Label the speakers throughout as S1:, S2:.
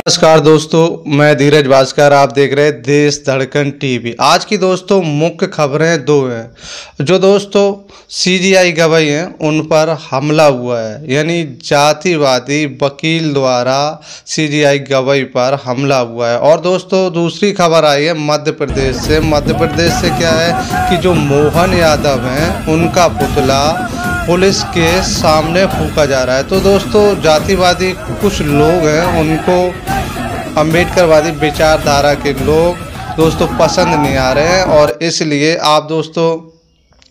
S1: नमस्कार दोस्तों, मैं धीरज भास्कर। आप देख रहे हैं देश धड़कन टीवी। आज की दोस्तों मुख्य खबरें दो हैं। जो दोस्तों सीजीआई गवाही हैं उन पर हमला हुआ है, यानी जातिवादी वकील द्वारा सीजीआई गवाही पर हमला हुआ है। और दोस्तों दूसरी खबर आई है मध्य प्रदेश से। मध्य प्रदेश से क्या है कि जो मोहन यादव हैं उनका पुतला पुलिस के सामने फूंका जा रहा है। तो दोस्तों जातिवादी कुछ लोग हैं, उनको अम्बेडकरवादी विचारधारा के लोग दोस्तों पसंद नहीं आ रहे हैं, और इसलिए आप दोस्तों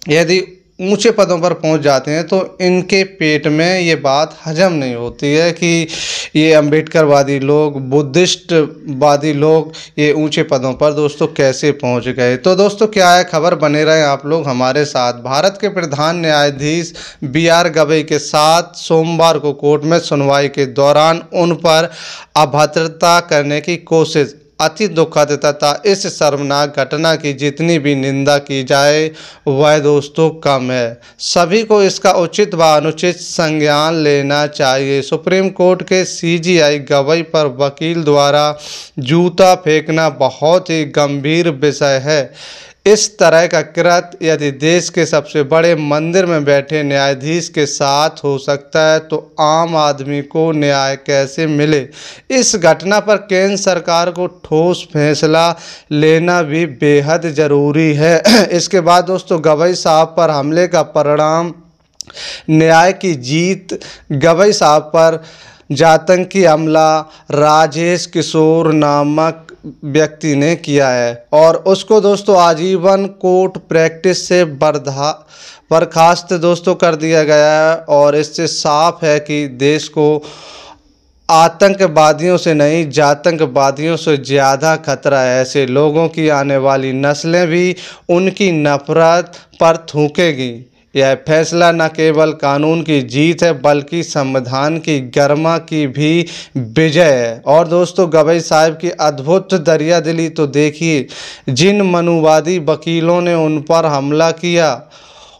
S1: यदि ऊंचे पदों पर पहुंच जाते हैं तो इनके पेट में ये बात हजम नहीं होती है कि ये अम्बेडकरवादी लोग, बुद्धिस्टवादी लोग ये ऊंचे पदों पर दोस्तों कैसे पहुंच गए। तो दोस्तों क्या है खबर, बने रहें आप लोग हमारे साथ। भारत के प्रधान न्यायाधीश BR गवई के साथ सोमवार को कोर्ट में सुनवाई के दौरान उन पर अभद्रता करने की कोशिश अति दुखद तथा इस शर्मनाक घटना की जितनी भी निंदा की जाए वह दोस्तों कम है। सभी को इसका उचित व अनुचित संज्ञान लेना चाहिए। सुप्रीम कोर्ट के CGI गवाही पर वकील द्वारा जूता फेंकना बहुत ही गंभीर विषय है। इस तरह का कृत्य यदि देश के सबसे बड़े मंदिर में बैठे न्यायाधीश के साथ हो सकता है तो आम आदमी को न्याय कैसे मिले। इस घटना पर केंद्र सरकार को ठोस फैसला लेना भी बेहद ज़रूरी है। इसके बाद दोस्तों गवई साहब पर हमले का परिणाम न्याय की जीत। गवई साहब पर जातंकी हमला राजेश किशोर नामक व्यक्ति ने किया है और उसको दोस्तों आजीवन कोर्ट प्रैक्टिस से बर्खास्त दोस्तों कर दिया गया है। और इससे साफ है कि देश को आतंकवादियों से नहीं जातंकवादियों से ज़्यादा खतरा है। ऐसे लोगों की आने वाली नस्लें भी उनकी नफरत पर थूकेगी। यह फैसला न केवल कानून की जीत है बल्कि संविधान की गरिमा की भी विजय है। और दोस्तों गवई साहब की अद्भुत दरियादिली तो देखिए, जिन मनुवादी वकीलों ने उन पर हमला किया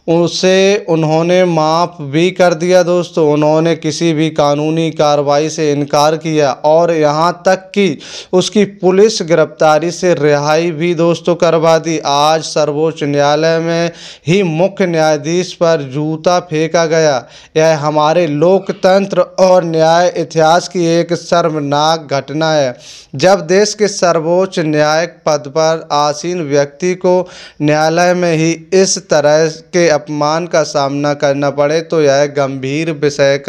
S1: उसे उन्होंने माफ़ भी कर दिया दोस्तों। उन्होंने किसी भी कानूनी कार्रवाई से इनकार किया और यहाँ तक कि उसकी पुलिस गिरफ्तारी से रिहाई भी दोस्तों करवा दी। आज सर्वोच्च न्यायालय में ही मुख्य न्यायाधीश पर जूता फेंका गया। यह हमारे लोकतंत्र और न्याय इतिहास की एक शर्मनाक घटना है। जब देश के सर्वोच्च न्यायिक पद पर आसीन व्यक्ति को न्यायालय में ही इस तरह के अपमान का सामना करना पड़े तो यह गंभीर विषय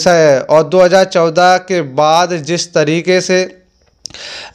S1: है। और 2014 के बाद जिस तरीके से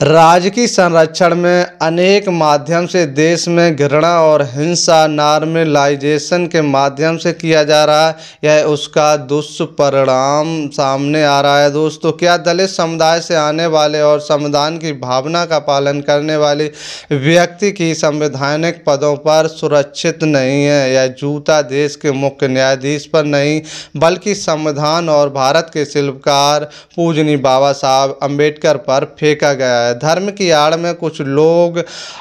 S1: राज्य की संरक्षण में अनेक माध्यम से देश में घृणा और हिंसा नॉर्मलाइजेशन के माध्यम से किया जा रहा है, यह उसका दुष्परिणाम सामने आ रहा है दोस्तों। क्या दलित समुदाय से आने वाले और संविधान की भावना का पालन करने वाले व्यक्ति की संवैधानिक पदों पर सुरक्षित नहीं है? यह जूता देश के मुख्य न्यायाधीश पर नहीं बल्कि संविधान और भारत के शिल्पकार पूजनीय बाबा साहब अम्बेडकर पर फेंका गया है। धर्म की आड़ में कुछ लोग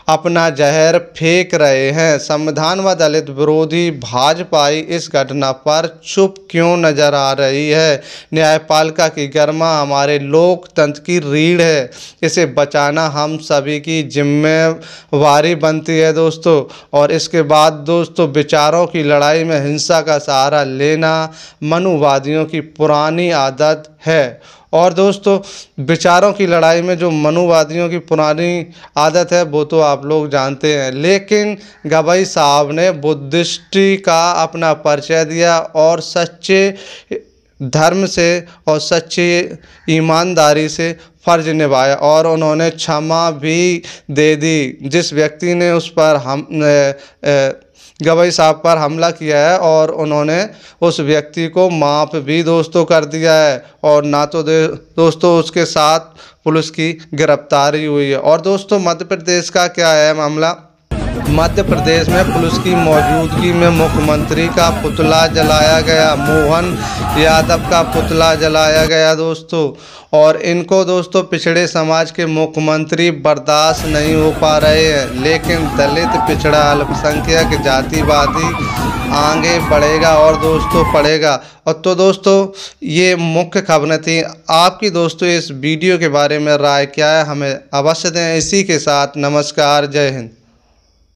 S1: अपना जहर फेंक रहे हैं। संविधान व दलित विरोधी भाजपाई इस घटना पर चुप क्यों नजर आ रही है? न्यायपालिका की गरिमा हमारे लोकतंत्र की रीढ़ है, इसे बचाना हम सभी की जिम्मेवारी बनती है दोस्तों। और इसके बाद दोस्तों विचारों की लड़ाई में हिंसा का सहारा लेना मनुवादियों की पुरानी आदत है। और दोस्तों विचारों की लड़ाई में जो मनुवादियों की पुरानी आदत है वो तो आप लोग जानते हैं, लेकिन गवई साहब ने बुद्धिस्टी का अपना परिचय दिया और सच्चे धर्म से और सच्ची ईमानदारी से फ़र्ज निभाया और उन्होंने क्षमा भी दे दी जिस व्यक्ति ने उस पर गवई साहब पर हमला किया है, और उन्होंने उस व्यक्ति को माफ़ भी दोस्तों कर दिया है। और ना तो दोस्तों उसके साथ पुलिस की गिरफ्तारी हुई है। और दोस्तों मध्य प्रदेश का क्या है मामला, मध्य प्रदेश में पुलिस की मौजूदगी में मुख्यमंत्री का पुतला जलाया गया, मोहन यादव का पुतला जलाया गया दोस्तों। और इनको दोस्तों पिछड़े समाज के मुख्यमंत्री बर्दाश्त नहीं हो पा रहे हैं, लेकिन दलित, पिछड़ा, अल्पसंख्यक, जातिवादी आगे बढ़ेगा और दोस्तों पढ़ेगा। और तो दोस्तों ये मुख्य खबरें थी। आपकी दोस्तों इस वीडियो के बारे में राय क्या है, हमें अवश्य दें। इसी के साथ नमस्कार, जय हिंद।